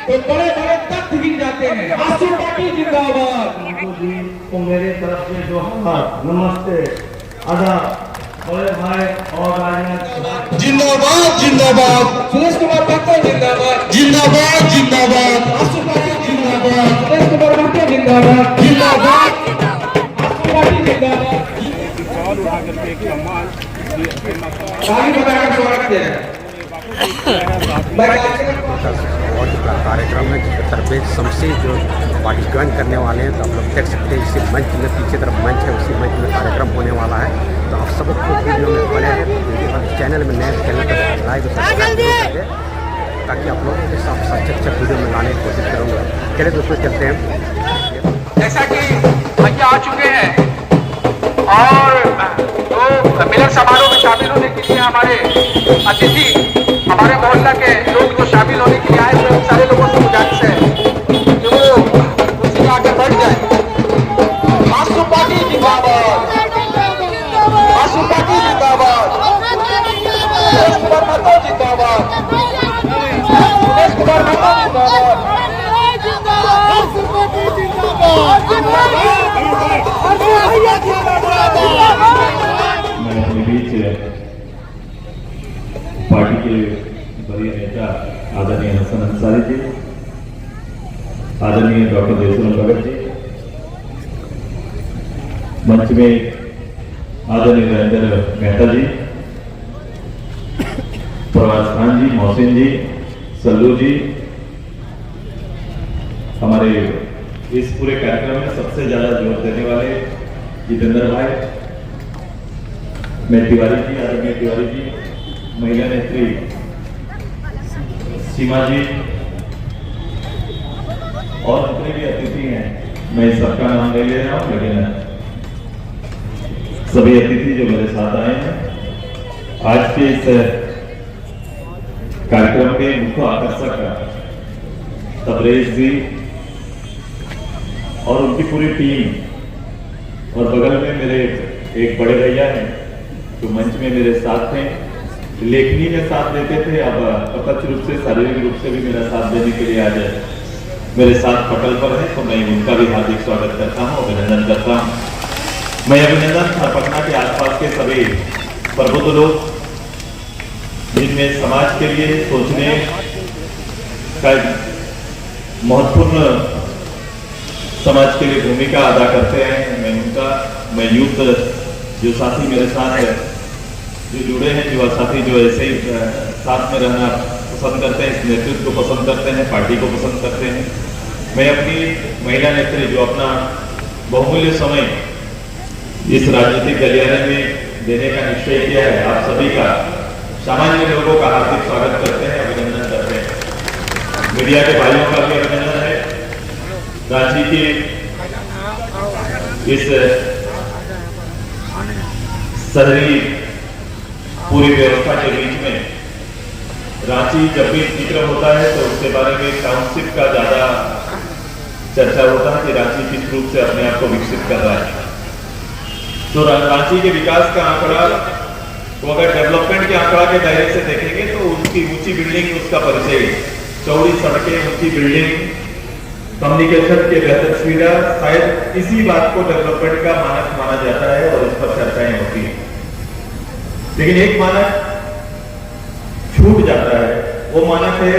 तो बड़े बड़े तख्त गिर जाते हैं। आशु पाटिल जिंदाबाद। जी तो मेरे तरफ से जोहार, नमस्ते, आदाब। बड़े भाई और राजनाथ जिंदाबाद जिंदाबाद, सुरेश कुमार महतो जिंदाबाद, जिंदाबाद जिंदाबाद, आशु पाटिल जिंदाबाद, सुरेश कुमार महतो जिंदाबाद, जिंदाबाद। आशु पाटिल जिंदाबाद। आगे बताकर स्वागत है। और जो कार्यक्रम है जिसके तरफ सबसे जो पार्टी ज्वाइन करने वाले हैं, तो आप लोग देख सकते हैं इसी मंच में, पीछे तरफ मंच है, उसी मंच में कार्यक्रम होने वाला है। तो आप सबको वीडियो में बने हैं, वीडियो चैनल में नए चैनल पर लाइक सब्सक्राइब करें, ताकि आप लोगों के साथ अच्छे वीडियो में लाने की कोशिश करूँगा। चलिए दोस्तों चलते हैं। जैसा कि भैया आ चुके हैं और तो मिलन समारोह में शामिल होने के लिए हमारे अतिथि, हमारे मोहल्ला के लोग जो शामिल होने के लिए आए हुए, सारे लोगों से गुजारिश है कि वो कुर्सी आगे बढ़ जाए। आशु पाटिल जिंदाबाद, आशु पाटिल जिंदाबाद, सुरेश कुमार महतो जिंदाबाद, सुरेश कुमार महतो मैं अपने बीच पार्टी के वरीय नेता आदरणीय हसन अंसारी जी, आदरणीय डॉक्टर देशराम भगत जी, मंच में आदरणीय नरेंद्र मेहता जी, प्रवास खान जी, मोहसिन जी, सल्लू जी, हमारे इस पूरे कार्यक्रम में सबसे ज्यादा जोर देने वाले जितेंद्र भाई, मैं तिवारी जी, आदरणीय तिवारी जी, महिला नेत्री सीमा जी और जितने भी अतिथि हैं, मैं सबका नाम ले ले रहा हूँ, लेकिन सभी अतिथि जो मेरे साथ आए हैं आज के इस कार्यक्रम के मुख्य आकर्षक तबरेज जी और उनकी पूरी टीम, और बगल में मेरे एक बड़े भैया हैं जो मंच में मेरे साथ थे, लेखनी में साथ देते थे, अब प्रत्यक्ष रूप से शारीरिक रूप से भी मेरा साथ देने के लिए आज मेरे साथ पटल पर है, तो मैं उनका भी हार्दिक स्वागत करता हूँ, अभिनंदन करता हूँ। मैं अभिनंदन पटना के आसपास के सभी प्रबुद्ध लोग जिनमें समाज के लिए सोचने का महत्वपूर्ण समाज के लिए भूमिका अदा करते हैं, मैं यूथ जो साथी मेरे साथ है, जो जुड़े हैं, जो साथी जो ऐसे ही साथ में रहना पसंद करते हैं, इस नेतृत्व को पसंद करते हैं, पार्टी को पसंद करते हैं, मैं अपनी महिला नेत्री जो अपना बहुमूल्य समय इस राजनीतिक गलियारे में देने का निश्चय किया है, आप सभी का, सामान्य लोगों का हार्दिक स्वागत करते हैं, अभिनंदन करते हैं। मीडिया के भाइयों का भी अभिनंदन है। रांची की इस शहरी पूरी व्यवस्था के बीच में रांची जब भी जिक्र होता है तो उसके बारे में टाउनशिप का ज्यादा चर्चा होता है कि रांची किस रूप से अपने आप को विकसित कर रहा है। तो रांची के विकास का आंकड़ा तो अगर डेवलपमेंट के आंकड़ा के दायरे से देखेंगे तो उसकी ऊंची बिल्डिंग उसका परिचय, चौड़ी सड़कें, ऊंची बिल्डिंग, कम्युनिकेशन के बेहतर सुविधा, शायद इसी बात को डेवलपमेंट का मानक माना जाता है और इस पर चर्चाएं होती हैं। लेकिन एक मानक छूट जाता है, वो मानक है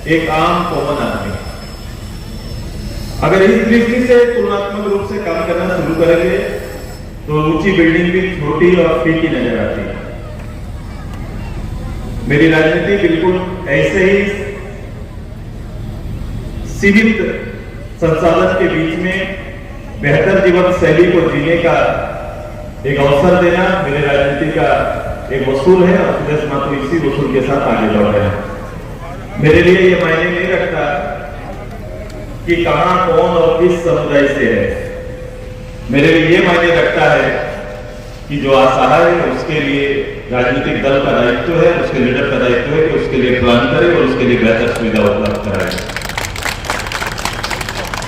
एक आम कॉमन आदमी। अगर इस दृष्टि से तुलनात्मक रूप से काम करना शुरू करेंगे तो ऊंची बिल्डिंग भी छोटी और फीकी नजर आती है। मेरी राजनीति बिल्कुल ऐसे ही सीमित संसाधन के बीच में बेहतर जीवन शैली को जीने का एक अवसर देना मेरे राजनीति का एक वसूल है, और सुरेश महतो इसी वसूल के साथ आगे बढ़ रहे हैं। मेरे लिए ये मायने नहीं रखता कि कहां, कौन और किस समुदाय से है। मेरे लिए ये मायने रखता है कि जो असहाय है उसके लिए राजनीतिक दल का दायित्व है, उसके लीडर का दायित्व है कि उसके लिए प्लान करे और उसके लिए बेहतर सुविधा उपलब्ध कराए।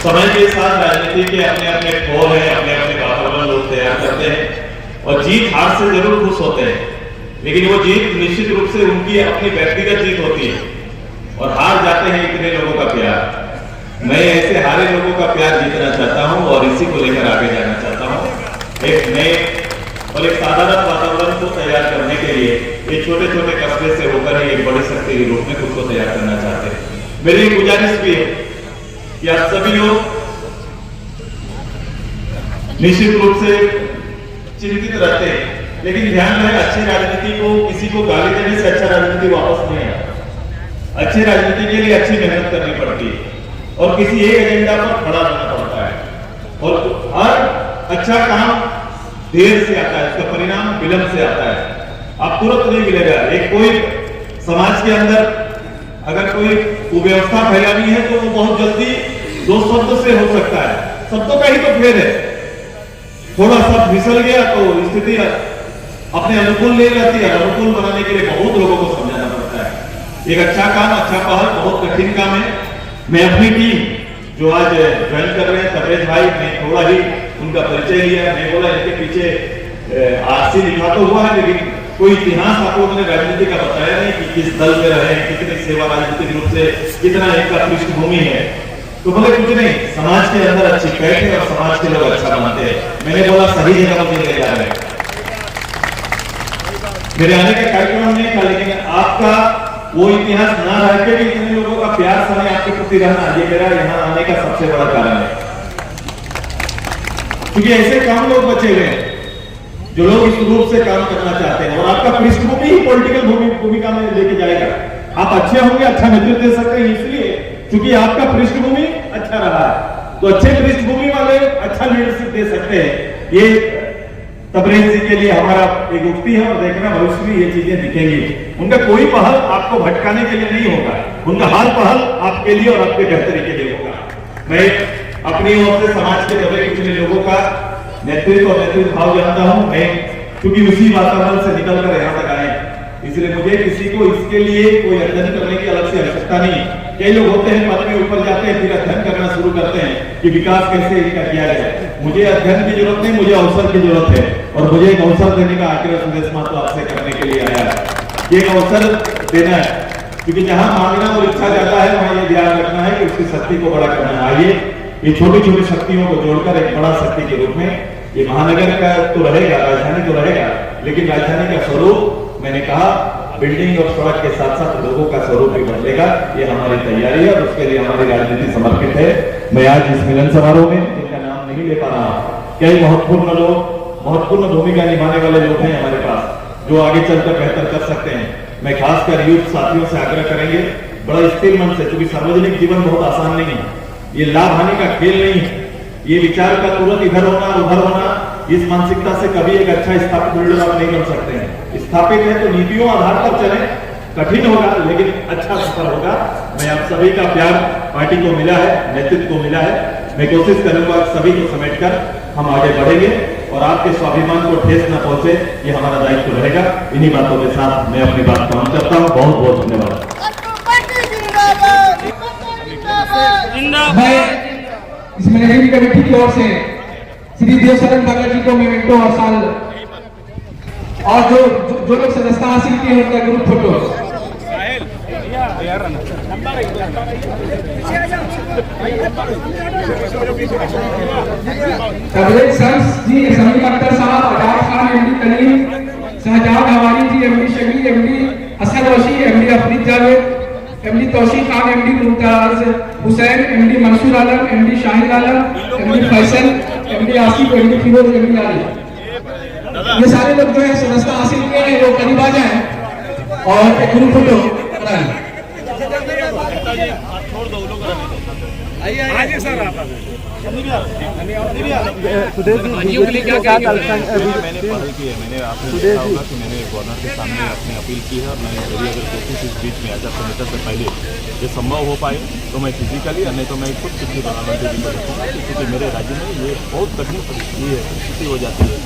समय के साथ राजनीति के अपने अपने खोल है, अपने अपने वातावरण लोग तैयार करते हैं और जीत हार से जरूर खुश होते हैं, लेकिन वो जीत निश्चित रूप से उनकी अपनी व्यक्तिगत जीत होती है और हार जाते हैं इतने जीतने लोगों का प्यार। मैं ऐसे हारे लोगों का प्यार जीतना चाहता हूं और इसी को लेकर आगे जाना चाहता हूं। एक नए और एक साधारण वातावरण को तैयार करने के लिए ये छोटे छोटे कस्बे से होकर ही एक बड़ी शक्ति के रूप में खुद को तैयार करना चाहते हैं। मेरी एक गुजारिश भी है कि आप सभी लोग निश्चित रूप से चिंतित रहते हैं, लेकिन ध्यान रहे अच्छी राजनीति को किसी को गाली देने से अच्छा राजनीति वापस नहीं आता। अच्छी राजनीति के लिए अच्छी मेहनत करनी पड़ती है और किसी एक एजेंडा पर खड़ा रहना पड़ता है और हर अच्छा काम देर से आता है, उसका परिणाम विलंब से आता है। आप तुरंत नहीं मिलेगा। एक कोई समाज के अंदर अगर कोई कुव्यवस्था फैलानी है तो वो बहुत जल्दी 2 शब्द से हो सकता है। शब्दों का ही तो फेर है। थोड़ा सा फिसल गया तो स्थिति अपने अनुकूल नहीं रहती है। अनुकूल बनाने के लिए बहुत लोगों को समझाना पड़ता है। एक अच्छा काम, अच्छा पहल बहुत कठिन काम है। मैं अपनी टीम जो आज ज्वाइन कर रहे हैं तबरेज भाई, मैं थोड़ा ही उनका परिचय लिया। मैं बोला इनके पीछे आरसी लिखा तो हुआ है, लेकिन कोई इतिहास आप लोगों ने राजनीति का बताया नहीं कि किस दल में रहे, कितनी सेवा राजनीतिक रूप से, कितना इनका पृष्ठभूमि है। तो बोले कुछ नहीं, समाज के अंदर अच्छी कैट है और समाज के लोग अच्छा बनाते हैं। मैंने बोला सही जगह मुझे ले जा रहे हैं। मेरे आने का कार्यक्रम नहीं था, लेकिन आपका वो इतिहास ना रह के भी इतने लोगों का प्यार समय आपके प्रति रहना, ये मेरा यहाँ आने का सबसे बड़ा कारण है। क्योंकि ऐसे काम लोग बचे हुए हैं जो लोग इस रूप से काम करना चाहते हैं और आपका पृष्ठभूमि ही पॉलिटिकल भूमिका में लेके जाएगा। आप अच्छे होंगे, अच्छा नेतृत्व दे सकते हैं, इसलिए क्योंकि आपका पृष्ठभूमि अच्छा रहा है। तो अच्छे पृष्ठभूमि वाले अच्छा लीडरशिप दे सकते हैं। ये तबरेज जी के लिए हमारा एक उक्ति है और देखना भविष्य में ये चीजें दिखेंगी। उनका कोई पहल आपको भटकाने के लिए नहीं होगा, उनका हर पहल आपके लिए और आपके बेहतरी के लिए होगा। मैं अपनी ओर से समाज के दबे कुचले लोगों का नेतृत्व और नेतृत्व भाव जानता हूं। मैं क्योंकि उसी वातावरण से निकलकर यहाँ तक आए, इसलिए मुझे किसी को इसके लिए कोई अध्ययन करने की अलग से आवश्यकता नहीं। कई लोग होते हैं पद में ऊपर जाते हैं, फिर अध्ययन करना शुरू करते हैं कि विकास कैसे इनका किया जाए। मुझे अध्ययन की जरूरत नहीं, मुझे अवसर की जरूरत है और मुझे एक अवसर देने का आग्रह सुदेश महतो आपसे करने के लिए आया है। ये एक अवसर देना है, क्योंकि जहां मांगना और इच्छा जाता है वहां ये ध्यान रखना है कि उसकी शक्ति को बड़ा करना है। आइए ये छोटी छोटी शक्तियों को जोड़कर एक बड़ा शक्ति के रूप में, ये महानगर का तो रहेगा, राजधानी तो रहेगा, लेकिन राजधानी का स्वरूप मैंने कहा बिल्डिंग और सड़क के साथ साथ लोगों का स्वरूप भी बदलेगा। ये हमारी तैयारी है और उसके लिए हमारी राजनीति समर्पित है। मैं आज इस मिलन समारोह में जिनका नाम नहीं ले पा रहा, कई महत्वपूर्ण लोग, महत्वपूर्ण भूमिका निभाने वाले लोग हैं हमारे पास जो आगे चलकर बेहतर कर सकते हैं। मैं खासकर यूथ साथियों से आग्रह करेंगे बड़ा स्थिर मन से, क्योंकि सार्वजनिक जीवन बहुत आसान नहीं है, ये लाभ हानि का खेल नहीं है। ये विचार का तुरंत इधर होना उधर होना, इस मानसिकता से कभी एक अच्छा स्थापित लीडर आप नहीं बन सकते हैं। स्थापित है तो नीतियों आधार पर चले, कठिन होगा लेकिन अच्छा सफर होगा। मैं आप सभी का प्यार पार्टी को मिला है, नेतृत्व को मिला है। मैं कोशिश करूंगा सभी को समेटकर हम आगे बढ़ेंगे और आपके स्वाभिमान को ठेस न पहुंचे, ये हमारा दायित्व रहेगा। इन्हीं बातों के साथ मैं अपनी बात खत्म करता हूं। बहुत बहुत धन्यवाद। मैं इस मैनेजमेंट कमेटी की ओर से श्री देवशरण भगत जी को मेमेंटो और साल और जो लोग सदस्यता हासिल किए उनका group photo. Tabrez sons ji, Shamim Akhtar साहब, Azad Khan MD Kalim, Shahzad Hawari ji MD Shabir, MD Asad Wasi, MD Afrid Javed, MD Tauseef Khan, MD Mumtaz Hussain, MD Mansoor Alam, MD Shahid Alam, MD Faisal, MD Asif, MD Firoz, MD Ali, ये सारे लोग जो है सदस्यता हासिल किए हैं वो करीब आ जाए और एक ग्रुप फोटो बनाएं। आइए सर आप मैंने पहल की है, मैंने आपने देखा होगा कि मैंने गवर्नर के सामने अपनी अपील की है और मैं मेरी अगर कोशिश इस बीच में आचार संहिता से पहले ये संभव हो पाए तो मैं फिजिकली और नहीं तो मैं खुद चिट्ठी प्रधानमंत्री जी को लिखूंगा, क्योंकि मेरे राज्य में ये बहुत कठिन परिस्थिति हो जाती है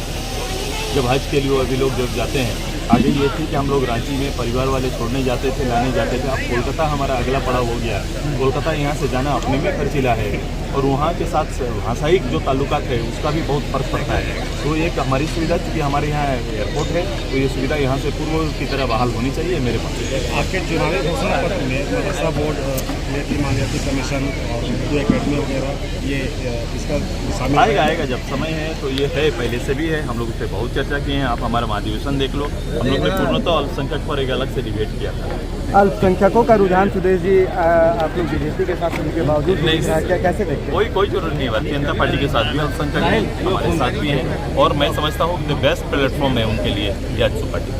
जब हज के लिए अभी लोग जब जाते हैं। आगे ये थी कि हम लोग रांची में परिवार वाले छोड़ने जाते थे, लाने जाते थे। अब कोलकाता हमारा अगला पड़ाव हो गया। कोलकाता यहाँ से जाना अपने में खर्चीला है और वहाँ के साथ भाषाई जो ताल्लुकात है उसका भी बहुत फर्क पड़ता है। तो एक हमारी सुविधा, क्योंकि हमारे यहाँ एयरपोर्ट है, तो ये सुविधा यहाँ से पूर्व की तरह बहाल होनी चाहिए मेरे पास। आपके चुनावी घोषणा पत्र में मदरसा बोर्ड नेत्री मानवीयता कमीशन और उर्दू एकेडमी वगैरह ये इसका शामिल आएगा जब समय है। तो ये है, पहले से भी है, हम लोग इस पर बहुत चर्चा किए हैं। आप हमारा महाधिवेशन देख लो, हम लोग ने पूर्णतः अल्पसंख्यक पर एक अलग से डिबेट किया था। अल्पसंख्यकों का रुझान सुदेश जी आप लोग बीजेपी के साथ होने के बावजूद क्या कैसे देखते हैं? कोई जरूरत नहीं है। भारतीय जनता पार्टी के साथ भी अल्पसंख्यक हैं, हमारे साथ भी हैं, और मैं समझता हूँ कि बेस्ट प्लेटफॉर्म है उनके लिए आजसू पार्टी।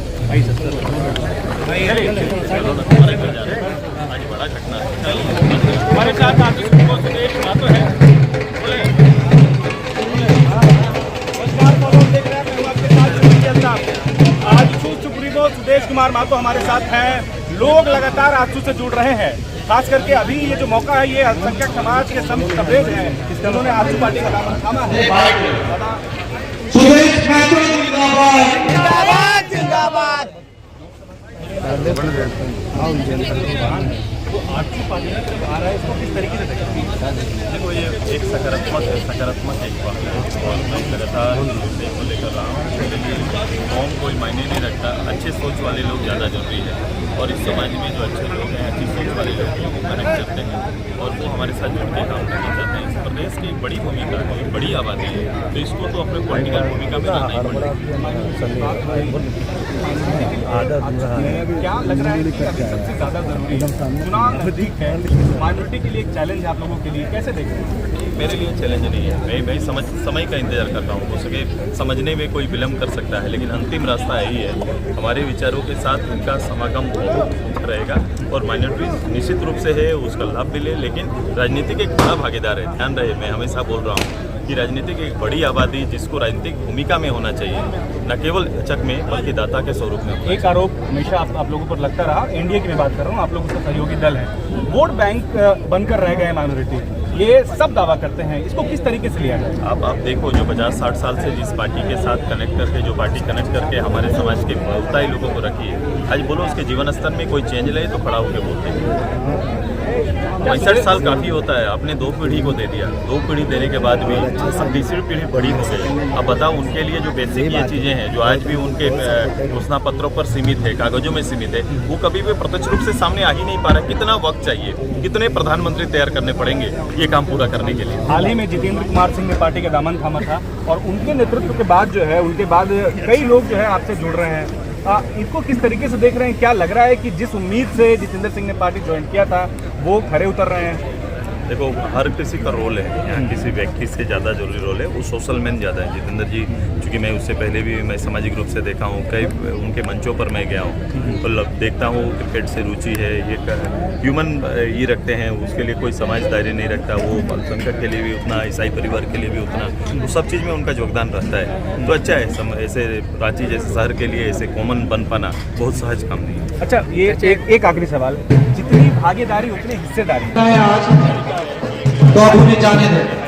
आज बड़ा घटना हमारे साथ आजसू सुप्रीमो सुदेश कुमार महतो हमारे साथ हैं। लोग लगातार आजसू से जुड़ रहे हैं, खास करके अभी ये जो मौका है ये अल्पसंख्यक समाज के संत कवरेज हैं, उन्होंने आजसू पार्टी का दामन थामा है। सुदेश महतो जिंदाबाद जिंदाबाद जिंदाबाद। तो आजसू पार्टी में जब आ रहा है इसको किस तरीके से देखते हैं? देखो, ये एक सकारात्मक एक बात है, और मैं लगातार को लेकर रहा हूँ। कौन कोई मायने नहीं रखता, अच्छे सोच वाले लोग ज़्यादा जरूरी है, और इस समाज में जो अच्छे लोग हैं, अच्छी सोच वाले लोग हैं, वो कनेक्ट करते हैं और वो हमारे साथ जुड़ के काम करना चाहते हैं। इस प्रदेश की एक बड़ी भूमिका है, एक बड़ी आबादी है, तो इसको तो अपने पॉलिटिकल भूमिका में लाना ही पड़ेगा। क्या लग रहा है कि अभी सबसे ज़्यादा जरूरी है, चुनाव नजदीक है, माइनॉरिटी के लिए एक चैलेंज है आप लोगों के लिए, कैसे देखते हैं? मेरे लिए चैलेंज नहीं है, मैं समय का इंतजार करता हूँ। हो सके समझने में कोई विलम्ब कर सकता है, लेकिन अंतिम रास्ता यही है। हमारे विचारों के साथ उनका समागम रहेगा, और माइनॉरिटी निश्चित रूप से है, उसका लाभ मिले, लेकिन राजनीति के एक बड़ा भागीदार है। ध्यान रहे, मैं हमेशा बोल रहा हूँ कि राजनीति की एक बड़ी आबादी जिसको राजनीतिक भूमिका में होना चाहिए, न केवल चक में बल्कि दाता के स्वरूप में। एक आरोप हमेशा आप लोगों पर लगता रहा, एनडीए की मैं बात कर रहा हूँ, आप लोग उसका सहयोगी दल है, वोट बैंक बनकर रह गए माइनॉरिटी, ये सब दावा करते हैं, इसको किस तरीके से लिया जाए? आप देखो, जो 50-60 साल से जिस पार्टी के साथ कनेक्ट करके, जो पार्टी कनेक्ट करके हमारे समाज के बहुत ही लोगों को रखी है, आज बोलो उसके जीवन स्तर में कोई चेंज लाए तो खड़ा होकर बोलते हैं। 65 साल काफ़ी होता है, आपने 2 पीढ़ी को दे दिया, 2 पीढ़ी देने के बाद भी अब तीसरी पीढ़ी बड़ी हो गई। अब बताओ, उनके लिए जो बेसिक ये चीज़ें हैं जो आज भी उनके घोषणा पत्रों पर सीमित है, कागजों में सीमित है, वो कभी भी प्रत्यक्ष रूप से सामने आ ही नहीं पा रहा। कितना वक्त चाहिए, कितने प्रधानमंत्री तैयार करने पड़ेंगे ये काम पूरा करने के लिए? हाल ही में जितेंद्र कुमार सिंह ने पार्टी का दामन थामा था, और उनके नेतृत्व के बाद जो है, उनके बाद कई लोग जो है आपसे जुड़ रहे हैं। इनको किस तरीके से देख रहे हैं? क्या लग रहा है कि जिस उम्मीद से जितेंद्र सिंह ने पार्टी ज्वाइन किया था वो खरे उतर रहे हैं? देखो, हर किसी का रोल है, यहाँ किसी व्यक्ति से ज़्यादा जरूरी रोल है, वो सोशल मैन ज़्यादा है। जितेंद्र जी, चूँकि मैं उससे पहले भी मैं सामाजिक रूप से देखा हूँ, कई उनके मंचों पर मैं गया हूँ, तो देखता हूँ क्रिकेट से रुचि है, ये ह्यूमन ये रखते हैं, उसके लिए कोई समाजदारी नहीं रखता, वो अल्पसंख्यक के लिए भी उतना, ईसाई परिवार के लिए भी उतना, तो सब चीज़ में उनका योगदान रहता है। तो अच्छा है, ऐसे रांची जैसे शहर के लिए ऐसे कॉमन बन पाना बहुत सहज काम नहीं है। अच्छा, ये एक आखिरी सवाल, जितनी भागीदारी उतनी हिस्सेदारी आज तो आप उन्हें जाने दें।